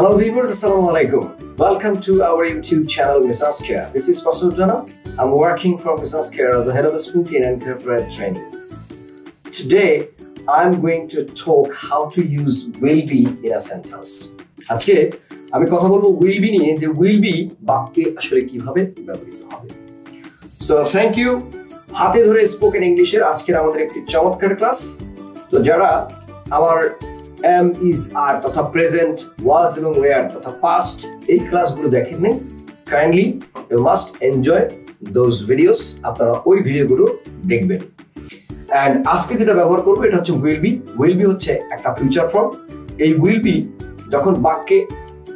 Hello viewers, Assalamu alaikum. Welcome to our YouTube channel Misas Care. This is Masud Jana. I'm working for Misas Care as a head of spoken and corporate training. Today, I'm going to talk how to use will be in a sentence. আজকে আমি কথা বলবো will be নিয়ে যে will be বাক্যে আসলে কিভাবে ব্যবহৃত হবে। So thank you. হাতে ধরে স্পোকেন ইংলিশের আজকের আমাদের একটি চমৎকার ক্লাস। তো যারা আমার am is are তথা প্রেজেন্ট was এবং were তথা past এই ক্লাসগুলো দেখেননি, kindly you must enjoy those videos. আপনারা ওই ভিডিওগুলো দেখবেন। And আজকে যেটা ব্যবহার করব এটা হচ্ছে will be হচ্ছে একটা ফিউচার ফর্ম। এই will be যখন বাক্যে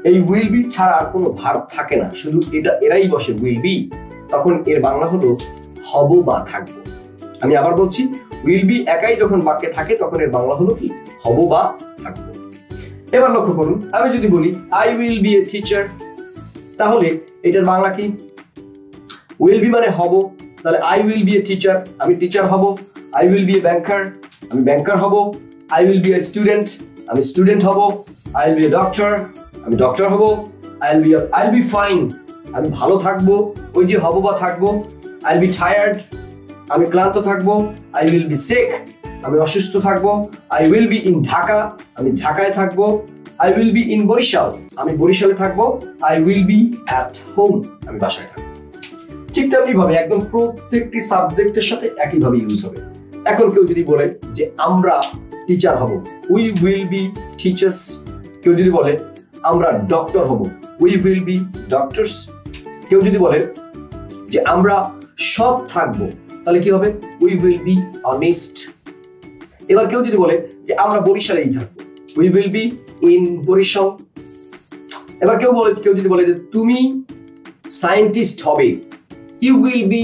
এই will be ছাড়া আর কোনো ভার্ব থাকে না, শুধু এরাই বসে will be, তখন এর বাংলা হলো হব বা থাকবো। আমি আবার বলছি, will be একাই যখন বাক্যে থাকে তখন এর বাংলা হলো কি হব বা থাকবো। এবার লক্ষ্য করুন, আমি যদি বলি I will be a teacher, তাহলে এটার বাংলা কি? will be মানে হব, তাহলে I will be a teacher, আমি টিচার হব। I will be a banker, আমি ব্যাংকার হব। I will be a student, আমি স্টুডেন্ট হব। I will be a doctor, আমি ডক্টর হব। I'll be fine, আমি ভালো থাকবো, ওই যে হব বা থাকবো। I'll be tired, আমি ক্লান্ত থাকবো। I will be sick, আমি অসুস্থ থাকবো। I will be in Dhaka, আমি ঢাকায় থাকবো। I will be in Barishal, আমি বরিশালে থাকবো। I will be at home, আমি বাসায় থাকবো। ঠিক তেমনি ভাবে একদম প্রত্যেকটি সাবজেক্টের সাথে একই ভাবে ইউজ হবে। এখন কেউ যদি বলে যে আমরা টিচার হব, we will be teachers। কেউ যদি বলে আমরা ডক্টর হব, we will be doctors। কেউ যদি বলে যে আমরা সৎ থাকবো, তাহলে কি হবে? we will be honest। এবার কেউ যদি বলে যে আমরা বরিশালেই থাকবো, we will be in Barishal. এবার কেউ যদি বলে যে তুমি সায়েন্টিস্ট হবে, you will be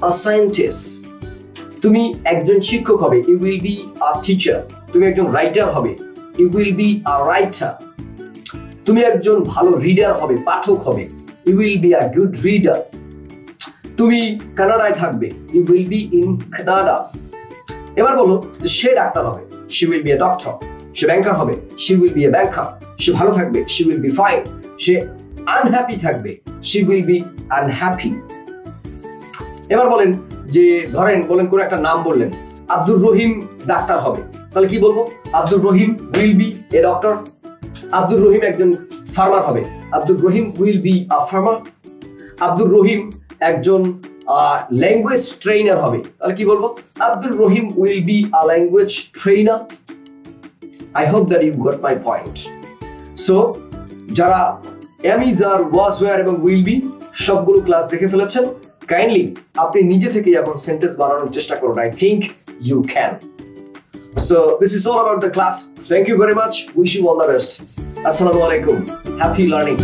a scientist। তুমি একজন শিক্ষক হবে, you will be a teacher। তুমি একজন রাইটার হবে, you will be a writer। তুমি একজন ভালো রিডার হবে, পাঠক হবে, you will be a good reader। তুমি কানাডায় থাকবে, you will be in Canada। এবার বলো যে সে ডাক্তার হবে, she will be a doctor। সে ব্যাংকার হবে, she will be a banker। সে ভালো থাকবে, she will be fine। Say unhappy থাকবে, she will be unhappy। এবার বলেন যে বলেন কোন একটা নাম বললেন, আব্দুর রহিম ডাক্তার হবে, তাহলে কি বলবো? Abdur Rahim will be a doctor। Abdur Rahim একজন ফার্মার হবে, Abdur Rahim will be a farmer। Abdur Rahim একজন ল্যাঙ্গুয়েজ ট্রেনার হবে, তাহলে কি বলবো? Abdur Rahim will be a language trainer। I hope that you got my point. So যারা am, is, are, was, were এবং will be সবগুলো ক্লাস দেখে ফেলেছেন, কাইন্ডলি আপনি নিজে থেকে এখন সেন্টেন্স বানানোর চেষ্টা করুন। I think you can. So this is all about the class. Thank you very much. Wish you all the best. Assalamu alaikum. Happy learning.